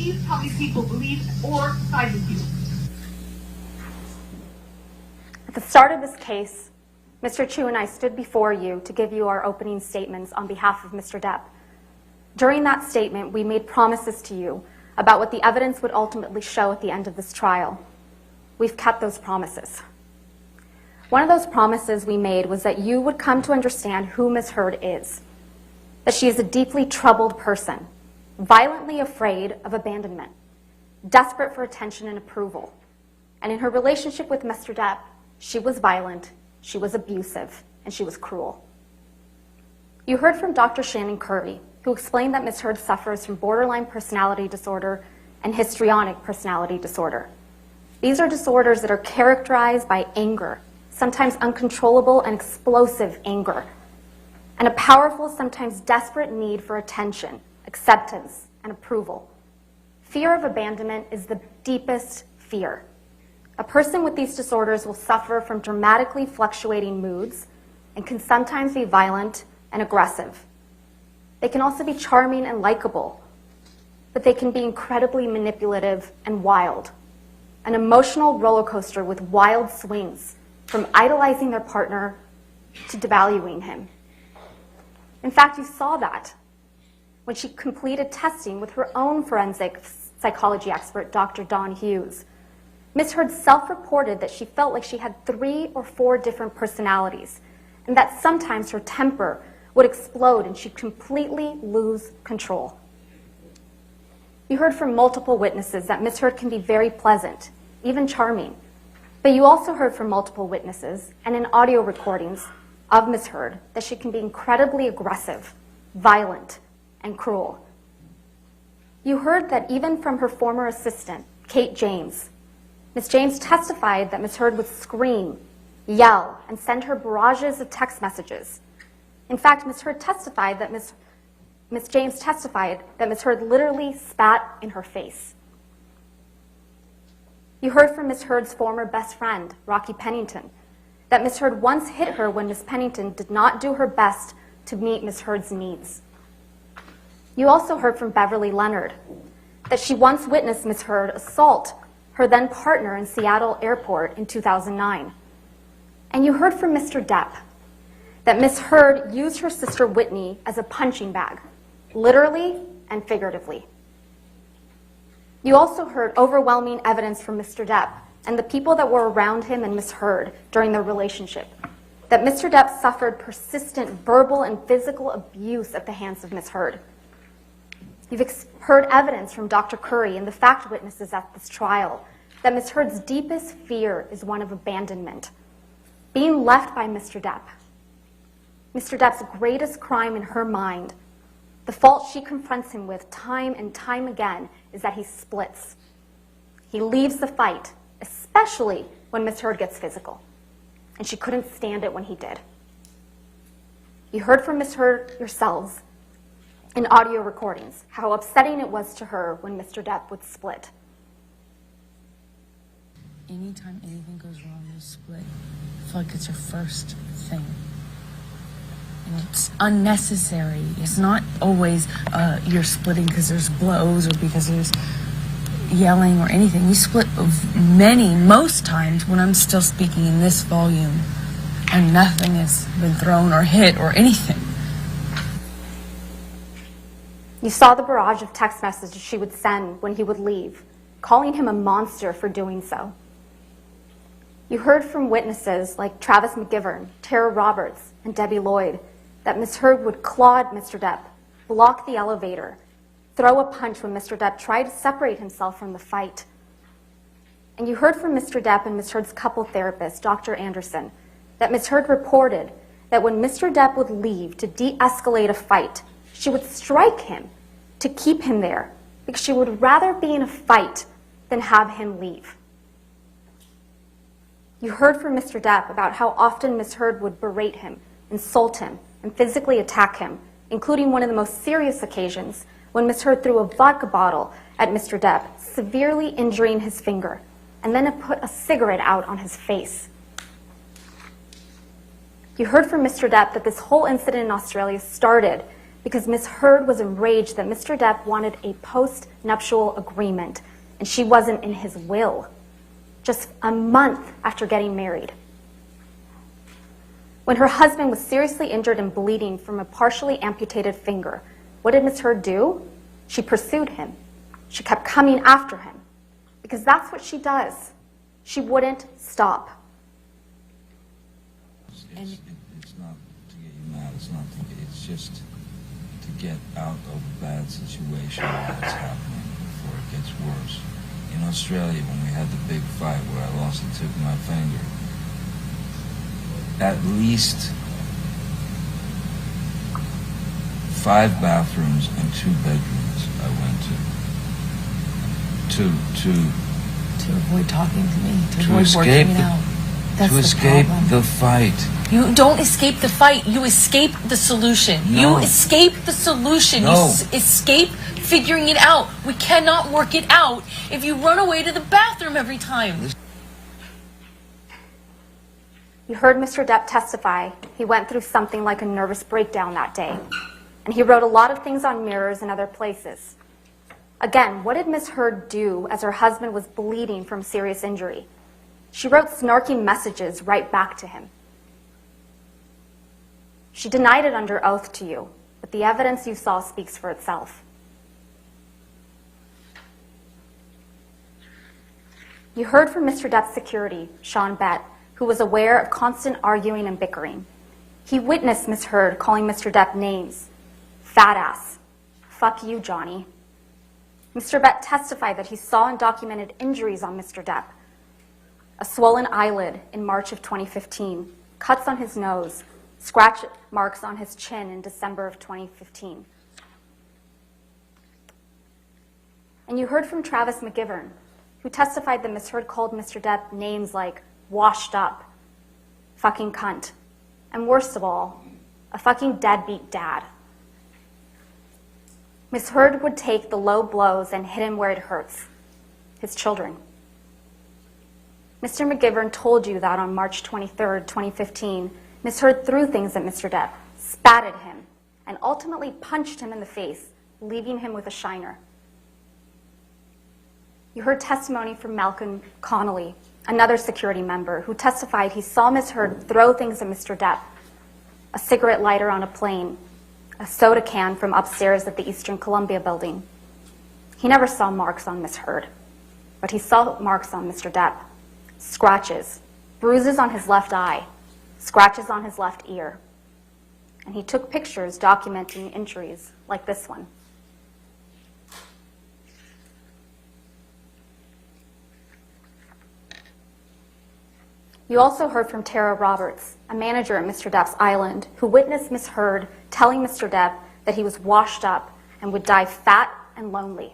believe how these people believe or side with you. At the start of this case, Mr. Chu and I stood before you to give you our opening statements on behalf of Mr. Depp. During that statement, we made promises to you about what the evidence would ultimately show at the end of this trial. We've kept those promises. One of those promises we made was that you would come to understand who Ms. Heard is, that she is a deeply troubled person, violently afraid of abandonment, desperate for attention and approval. And in her relationship with Mr. Depp, she was violent, she was abusive, and she was cruel. You heard from Dr. Shannon Curry, who explained that Ms. Heard suffers from borderline personality disorder and histrionic personality disorder. These are disorders that are characterized by anger, sometimes uncontrollable and explosive anger, and a powerful, sometimes desperate need for attention, acceptance, and approval. Fear of abandonment is the deepest fear. A person with these disorders will suffer from dramatically fluctuating moods and can sometimes be violent and aggressive. They can also be charming and likable, but they can be incredibly manipulative and wild. An emotional roller coaster with wild swings, from idolizing their partner to devaluing him. In fact, you saw that when she completed testing with her own forensic psychology expert, Dr. Dawn Hughes. Ms. Heard self-reported that she felt like she had 3 or 4 different personalities, and that sometimes her temper would explode and she'd completely lose control. You heard from multiple witnesses that Ms. Heard can be very pleasant, even charming. But you also heard from multiple witnesses and in audio recordings of Ms. Heard that she can be incredibly aggressive, violent, and cruel. You heard that even from her former assistant, Kate James, Ms. James testified that Ms. Heard would scream, yell, and send her barrages of text messages. In fact, Ms. Heard testified that Ms. James testified that Ms. Heard literally spat in her face. You heard from Ms. Heard's former best friend, Rocky Pennington, that Ms. Heard once hit her when Ms. Pennington did not do her best to meet Ms. Heard's needs. You also heard from Beverly Leonard that she once witnessed Ms. Heard assault her then partner in Seattle Airport in 2009. And you heard from Mr. Depp that Ms. Heard used her sister Whitney as a punching bag, literally and figuratively. You also heard overwhelming evidence from Mr. Depp and the people that were around him and Ms. Heard during their relationship, that Mr. Depp suffered persistent verbal and physical abuse at the hands of Ms. Heard. You've heard evidence from Dr. Curry and the fact witnesses at this trial that Ms. Heard's deepest fear is one of abandonment, being left by Mr. Depp. Mr. Depp's greatest crime in her mind, the fault she confronts him with time and time again, is that he splits. He leaves the fight, especially when Ms. Heard gets physical, and she couldn't stand it when he did. You heard from Ms. Heard yourselves in audio recordings how upsetting it was to her when Mr. Depp would split. Anytime anything goes wrong, you split. I feel like it's your first thing. And it's unnecessary. It's not always you're splitting because there's blows or because there's yelling or anything. We split most times when I'm still speaking in this volume and nothing has been thrown or hit or anything. You saw the barrage of text messages she would send when he would leave, calling him a monster for doing so. You heard from witnesses like Travis McGivern, Tara Roberts, and Debbie Lloyd that Ms. Heard would claw Mr. Depp, block the elevator, throw a punch when Mr. Depp tried to separate himself from the fight. And you heard from Mr. Depp and Ms. Heard's couple therapist, Dr. Anderson, that Ms. Heard reported that when Mr. Depp would leave to de-escalate a fight, she would strike him to keep him there because she would rather be in a fight than have him leave. You heard from Mr. Depp about how often Ms. Heard would berate him, insult him, and physically attack him, including one of the most serious occasions when Ms. Heard threw a vodka bottle at Mr. Depp, severely injuring his finger, and then put a cigarette out on his face. You heard from Mr. Depp that this whole incident in Australia started because Ms. Heard was enraged that Mr. Depp wanted a post-nuptial agreement, and she wasn't in his will, just a month after getting married. When her husband was seriously injured and bleeding from a partially amputated finger, what did Ms. Heard do? She pursued him. She kept coming after him, because that's what she does. She wouldn't stop. It's not to get you mad. It's just to get out of a bad situation that's happening before it gets worse. In Australia, when we had the big fight where I lost the tip of my finger, at least 5 bathrooms and 2 bedrooms I went To avoid talking to me, to avoid escape working it out. That's to the escape problem. the fight. You don't escape the fight. You escape the solution. No. You escape the solution. No. You escape figuring it out. We cannot work it out if you run away to the bathroom every time. You heard Mr. Depp testify. He went through something like a nervous breakdown that day, and he wrote a lot of things on mirrors and other places. Again, what did Ms. Heard do as her husband was bleeding from serious injury? She wrote snarky messages right back to him. She denied it under oath to you, but the evidence you saw speaks for itself. You heard from Mr. Depp's security, Sean Bett, who was aware of constant arguing and bickering. He witnessed Ms. Heard calling Mr. Depp names. Fat ass. Fuck you, Johnny. Mr. Bett testified that he saw and documented injuries on Mr. Depp. A swollen eyelid in March of 2015, cuts on his nose, scratch marks on his chin in December of 2015. And you heard from Travis McGivern, who testified that Ms. Heard called Mr. Depp names like washed up, fucking cunt, and worst of all, a fucking deadbeat dad. Ms. Heard would take the low blows and hit him where it hurts, his children. Mr. McGivern told you that on March 23, 2015, Ms. Heard threw things at Mr. Depp, spat at him, and ultimately punched him in the face, leaving him with a shiner. You heard testimony from Malcolm Connolly, another security member, who testified he saw Ms. Heard throw things at Mr. Depp, a cigarette lighter on a plane, a soda can from upstairs at the Eastern Columbia building. He never saw marks on Ms. Heard, but he saw marks on Mr. Depp. Scratches, bruises on his left eye, scratches on his left ear. And he took pictures documenting injuries like this one. You also heard from Tara Roberts, a manager at Mr. Depp's Island, who witnessed Ms. Heard telling Mr. Depp that he was washed up and would die fat and lonely.